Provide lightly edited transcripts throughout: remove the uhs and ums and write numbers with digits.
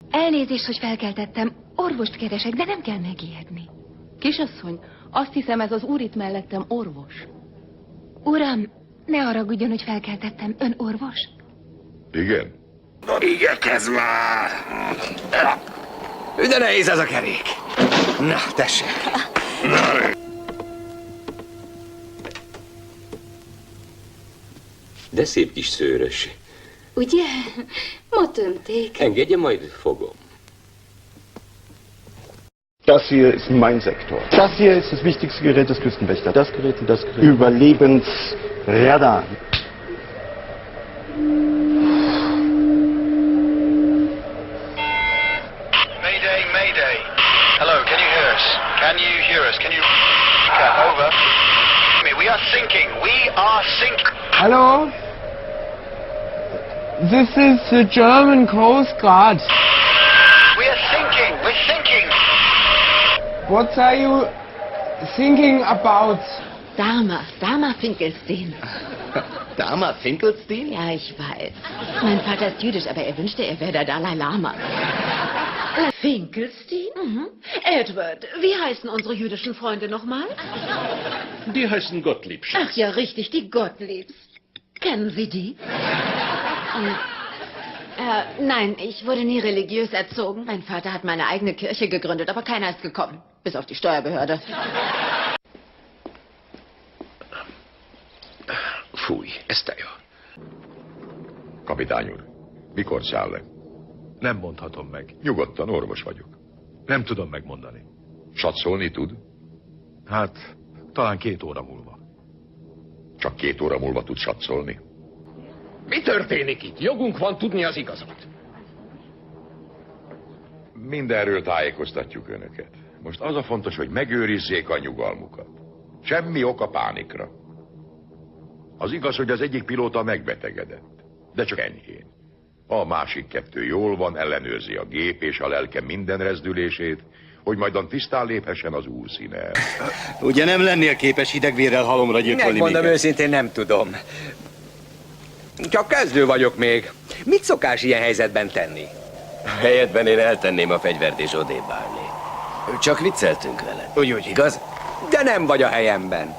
Elnézést, hogy felkeltettem. Orvost keresek, de nem kell megijedni. Kisasszony, azt hiszem, ez az úr itt mellettem orvos. Uram, ne haragudjon, hogy felkeltettem. Ön orvos? Igen? Igyekezz már! De nehéz ez a kerék. Na, tessék. De szép kis szőrös. Ugye? Ma tömték. Engedje, majd fogom. Das hier ist mein Sektor. Das hier ist das wichtigste Gerät des Küstenwächters. Das Gerät und das Gerät. Überlebensradar. Mayday, mayday. Hello, can you hear us? Can you hear us? Can you... Over. We are sinking. We are sinking. Hello? This is the German Coast Guard. We are sinking. We're sinking. What are you thinking about? Dama Finkelstein. Dama Finkelstein? Ja, ich weiß. Mein Vater ist jüdisch, aber er wünschte, er wäre der Dalai Lama. Finkelstein? Mhm. Edward, wie heißen unsere jüdischen Freunde nochmal? Die heißen Gottlieb. Ach ja, richtig, die Gottliebs. Kennen Sie die? Nein, ich wurde nie religiös erzogen. Mein Vater hat meine eigene Kirche gegründet, aber keiner ist gekommen. Bis auf die Steuerbehörde. Fúj, ez teja. Kapitány úr, mikor száll le? Nem mondhatom meg. Nyugodtan, orvos vagyok. Nem tudom megmondani. Satszolni tud? Hát, talán 2 óra múlva. Csak 2 óra múlva tud satszolni. Mi történik itt? Jogunk van tudni az igazat. Mindenről tájékoztatjuk önöket. Most az a fontos, hogy megőrizzék a nyugalmukat. Semmi oka pánikra. Az igaz, hogy az egyik pilóta megbetegedett, de csak enyhén. A másik 2 jól van, ellenőrzi a gép és a lelke minden rezdülését, hogy majdan tisztán léphessen az úrszínen. Ugye nem lennél képes hidegvérrel halomra gyilkolni? Megmondom őszintén, nem tudom. Csak kezdő vagyok még. Mit szokás ilyen helyzetben tenni? Helyedben én eltenném a fegyvert és odébb állni. Csak vicceltünk vele. Úgy, igaz? De nem vagy a helyemben.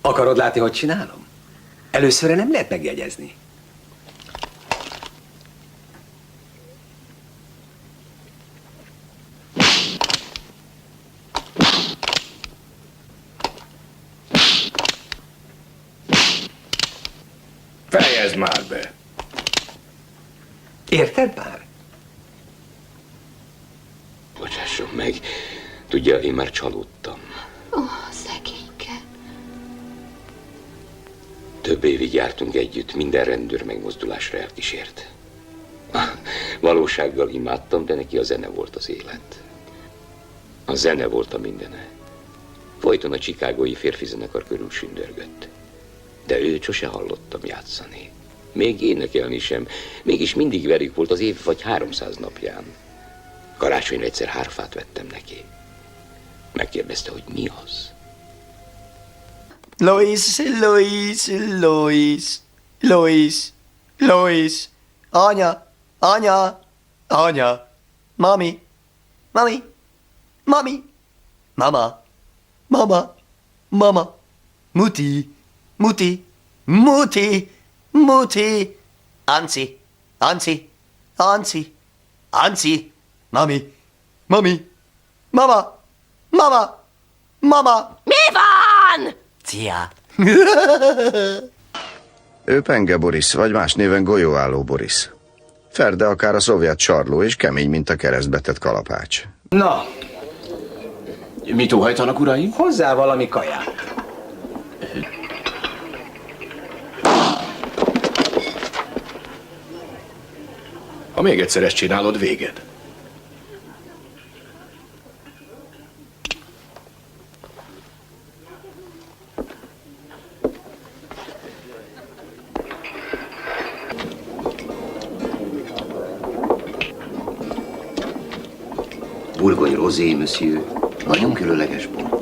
Akarod látni, hogy csinálom? Előszörre nem lehet megjegyezni. Fejezd már be! Érted már? Bocsásson meg. Tudja, én már csalódtam. Szegényke. Több évig jártunk együtt, minden rendőr megmozdulásra elkísért. Valósággal imádtam, de neki a zene volt az élet. A zene volt a mindene. Folyton a chicagói férfi zenekar körül sündörgött. De őt sose hallottam játszani. Még énekelni sem. Mégis mindig velük volt az év vagy 300 napján. Karácsonyra egyszer hárfát vettem neki. Megkérdezte, hogy mi az. Lois, Lois, Lois, Lois, Lois. Anya, anya, anya. Mami, mami, mami. Mama, mama, mama. Mutti, mutti, mutti, mutti. Anzi, anzi, anzi, anzi. Mami, mami, mama, mama, mama. Mi van? Szia! Ő Penge Boris, vagy más néven Golyóálló Boris. Ferde akár a szovjet csarló, és kemény, mint a keresztbetett kalapács. Na, mit óhajtanak, uraim? Hozzá valami kaját. Ha még egyszer ezt csinálod, véged. Burgony rosé, monsieur. Nagyon különleges bor.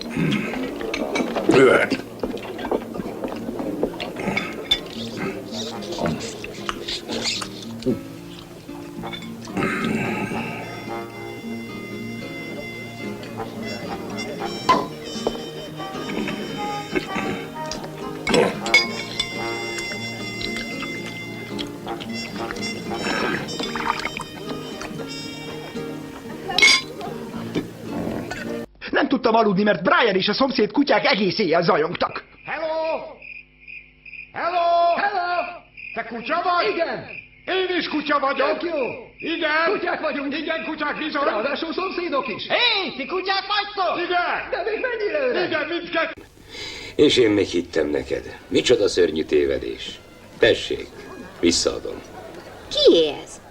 Jöhet. Nem tudtam aludni, mert Brian és a szomszéd kutyák egész éjjel zajongtak. Hello! Hello! Hello! Te kutya vagy? Igen! Én is kutya vagyok! Tök jó! Igen! Kutyák vagyunk! Igen, kutyák bizony! Ráadásul szomszédok is! Hé, ti kutyák vagytok? Igen! De még mennyire öreg? Igen, mindkettő! És én még hittem neked. Micsoda szörnyű tévedés. Tessék, visszaadom. Ki ez?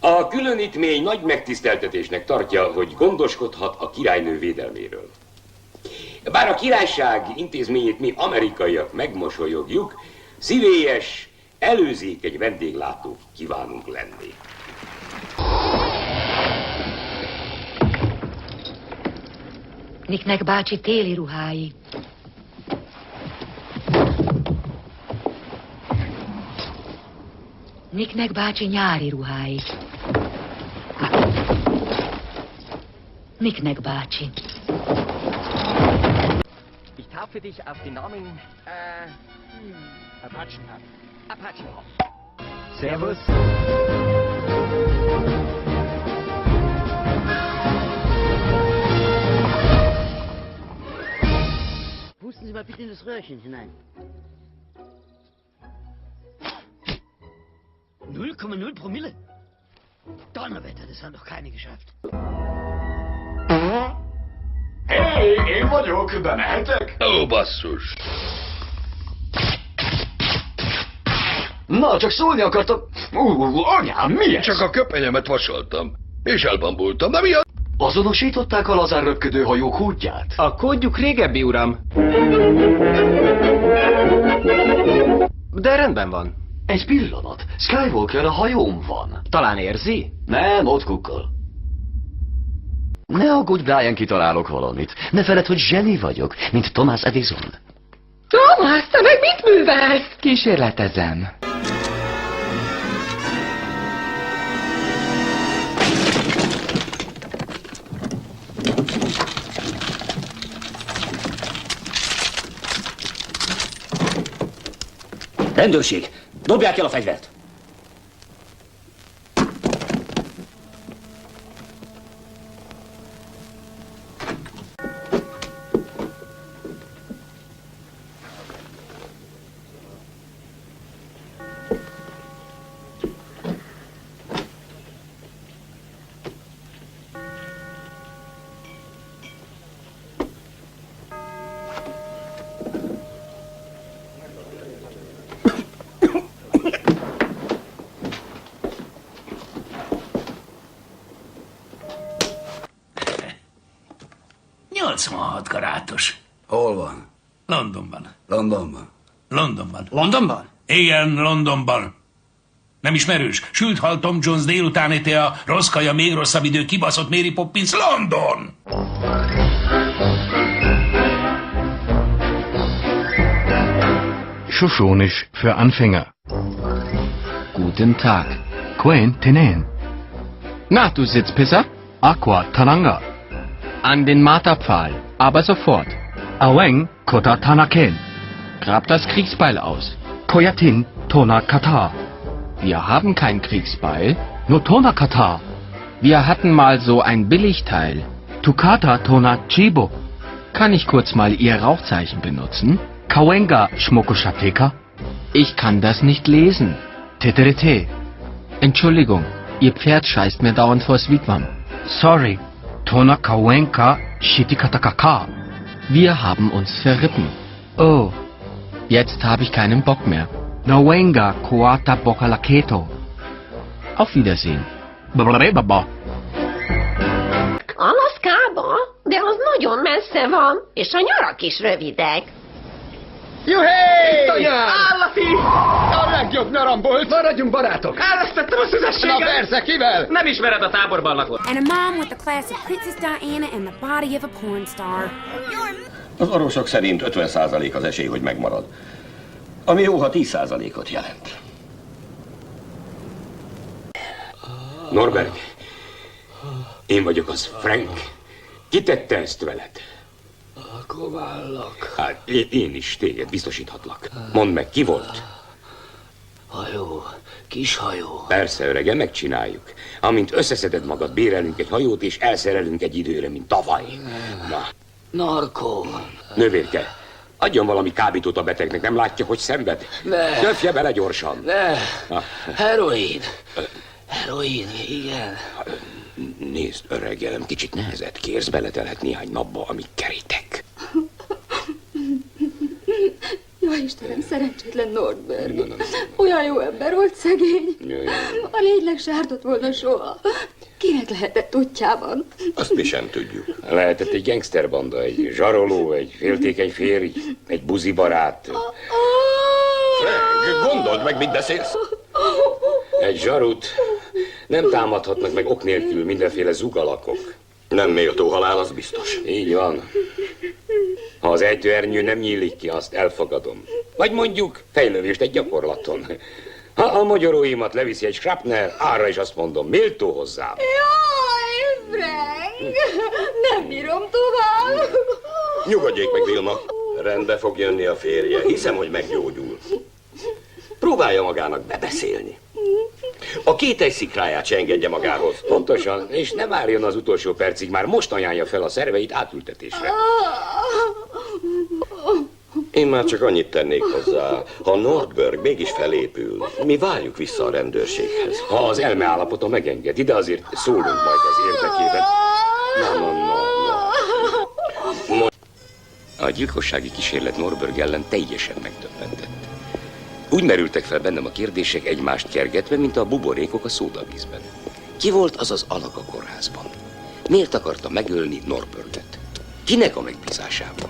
A különítmény nagy megtiszteltetésnek tartja, hogy gondoskodhat a királynő védelméről. Bár a királyság intézményét mi amerikaiak megmosolyogjuk, szívélyes, előzékeny vendéglátók kívánunk lenni. Nicknek bácsi téli ruhái. Nicknek bácsi nyári ruhái. Nicknek bácsi. Ich taufe dich auf den Namen, Apachen. Apache. Servus. Pusten Sie mal bitte in das Röhrchen hinein. 0,0 Promille? Donnerwetter, das haben doch keine geschafft. Hé, én vagyok, bemehetek? Ó, basszus! Na, csak szólni akartam. Anyám, mi ez? Csak a köpenyemet vasaltam, és elbambultam, de mi a... Azonosították a lazán röpködő hajó kódját? A kódjuk régebbi, uram. De rendben van. Egy pillanat. Skywalker a hajón van. Talán érzi? Nem, ott kukkol. Ne aggódj, Brian, kitalálok valamit. Ne feledd, hogy zseni vagyok, mint Thomas Edison. Thomas, te meg mit művelsz? Kísérletezem. Rendőrség! Dobják el a fegyvert! karátos. Hol van? Londonban. Londonban? Londonban. Londonban? Igen, Londonban. Nem ismerős? Sült hal Tom Jones délután a rossz kaja, még rosszabb idő, kibaszott Mary Poppins, London! Shoshonisch für Anfänger. Guten Tag. Quen Tenen. Na, du Sitzpisser? Aqua Tananga. An den Marterpfahl, aber sofort. Aweng Kota Tanaken. Grab das Kriegsbeil aus. Koyatin Tona Kata. Wir haben kein Kriegsbeil, nur Tona Kata. Wir hatten mal so ein Billigteil. Tukata Tona Chibo. Kann ich kurz mal Ihr Rauchzeichen benutzen? Kawenga Schmokoshateka? Ich kann das nicht lesen. Teterete. Entschuldigung, Ihr Pferd scheißt mir dauernd vors Wigwam. Sorry. Tona Kawenka Shitikatakaka. Wir haben uns verritten. Oh, jetzt habe ich keinen Bock mehr. Nawenga Koata Bokalaketo. Auf Wiedersehen. Blablabla. Alaszkába? De az nagyon messze van, és a nyarak is rövidek. Juhé! Itt a nyár! Állati! A legjobb nyaram volt! Maradjunk barátok! Elvesztettem a szüzességet! Na persze, kivel? Nem ismered a táborban lakott. And a mom with the class of Princess Diana and the body of a porn star. Az orvosok szerint 50% az esély, hogy megmarad. Ami jó, ha 10%-ot jelent. Norbert, én vagyok az, Frank. Ki tette ezt veled? Kovállak. Hát, én is téged biztosíthatlak. Mondd meg, ki volt? Hajó, kis hajó. Persze, öregem, megcsináljuk. Amint összeszeded magad, bérelünk egy hajót, és elszerelünk egy időre, mint tavaly. Na. Narkó. Nővérke, adjon valami kábítót a betegnek, nem látja, hogy szenved? Ne. Döfje bele gyorsan. Ne. Na. Heroin. Heroin, igen. Nézd, öregem, kicsit nehezet kérsz, beletelhet néhány napba, amíg kerítek. Jó Istenem, szerencsétlen Nordberg. Olyan jó ember volt, szegény. A lényleg se ártott volna soha. Kinek lehetett útjában? Azt mi sem tudjuk. Lehetett egy gangsterbanda, egy zsaroló, egy féltékeny férj, egy buzibarát. Frank, gondold meg, mit beszélsz. Egy zsarut nem támadhatnak meg ok nélkül mindenféle zugalakok. Nem méltó halál, az biztos. Így van. Ha az ejtőernyő nem nyílik ki, azt elfogadom. Vagy mondjuk fejlődést egy gyakorlaton. Ha a magyaróimat leviszi egy shrapnel, arra is azt mondom, méltó hozzám. Jaj, Frank! Nem bírom tovább. Nyugodjék meg, Vilma. Rendbe fog jönni a férje. Hiszem, hogy meggyógyul. Próbálja magának bebeszélni. A kétely szikráját se engedje magához. Pontosan, és nem álljon az utolsó percig, már most ajánlja fel a szerveit átültetésre. Én már csak annyit tennék hozzá, ha Nordberg mégis felépül, mi várjuk vissza a rendőrséghez. Ha az elme állapota megengedi, de azért szólunk majd az érdekében. Na. A gyilkossági kísérlet Nordberg ellen teljesen megdöbbentett. Úgy merültek fel bennem a kérdések egymást kergetve, mint a buborékok a szódavízben. Ki volt az az alak a kórházban? Miért akarta megölni Nordberget? Kinek a megbízásában?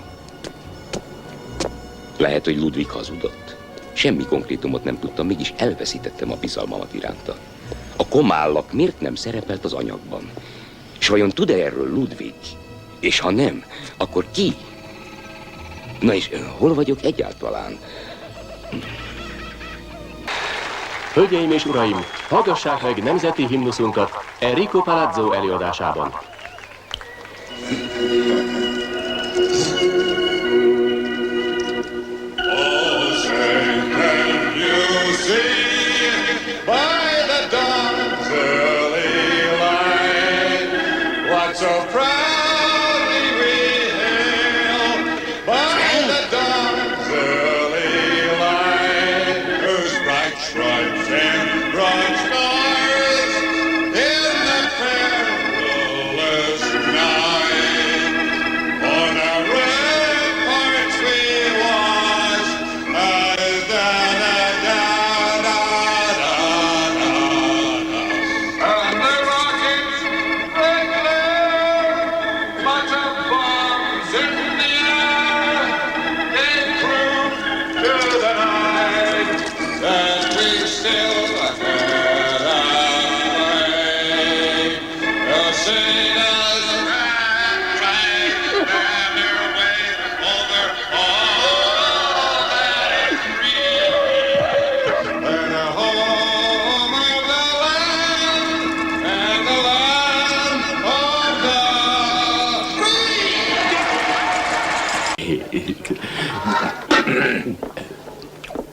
Lehet, hogy Ludwig hazudott. Semmi konkrétumot nem tudtam, mégis elveszítettem a bizalmamat iránta. A komállak miért nem szerepelt az anyagban? És vajon tud-e erről Ludwig? És ha nem, akkor ki? Na és hol vagyok egyáltalán? Hölgyeim és uraim, hallgassák meg nemzeti himnuszunkat Enrico Palazzo előadásában.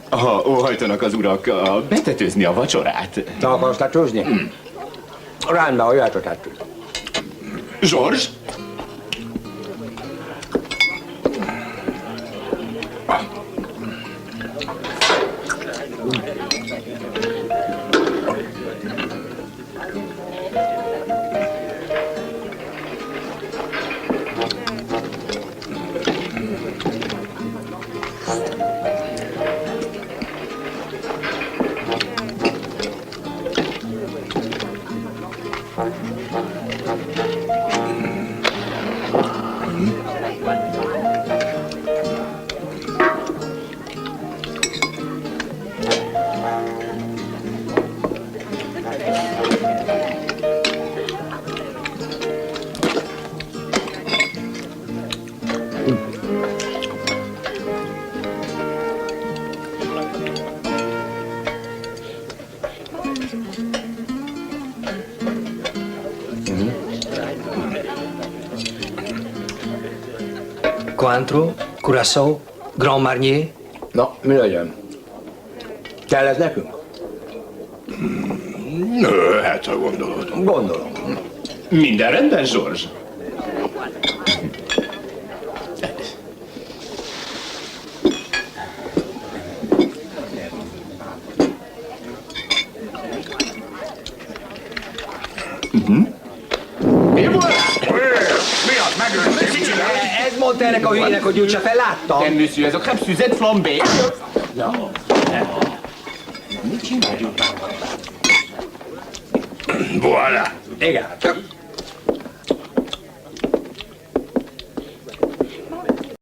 Ha óhajtanak az urak betetőzni a vacsorát. Te akarsz tetőzni? Rendben, hogy jöhet a tető. George? Cointreau, Curaçao, Grand Marnier. Na, mi legyen? Kell ez nekünk? Nő, hát ha gondolod. Gondolom. Minden rendben, George? Mi volt? Mi az? Megőrülsz? Ez mondta ennek a hülyének, hogy gyújtsa fel, láttam. Nem, monsieur, ez a crêpe Suzette flambé. Voilà. Igen.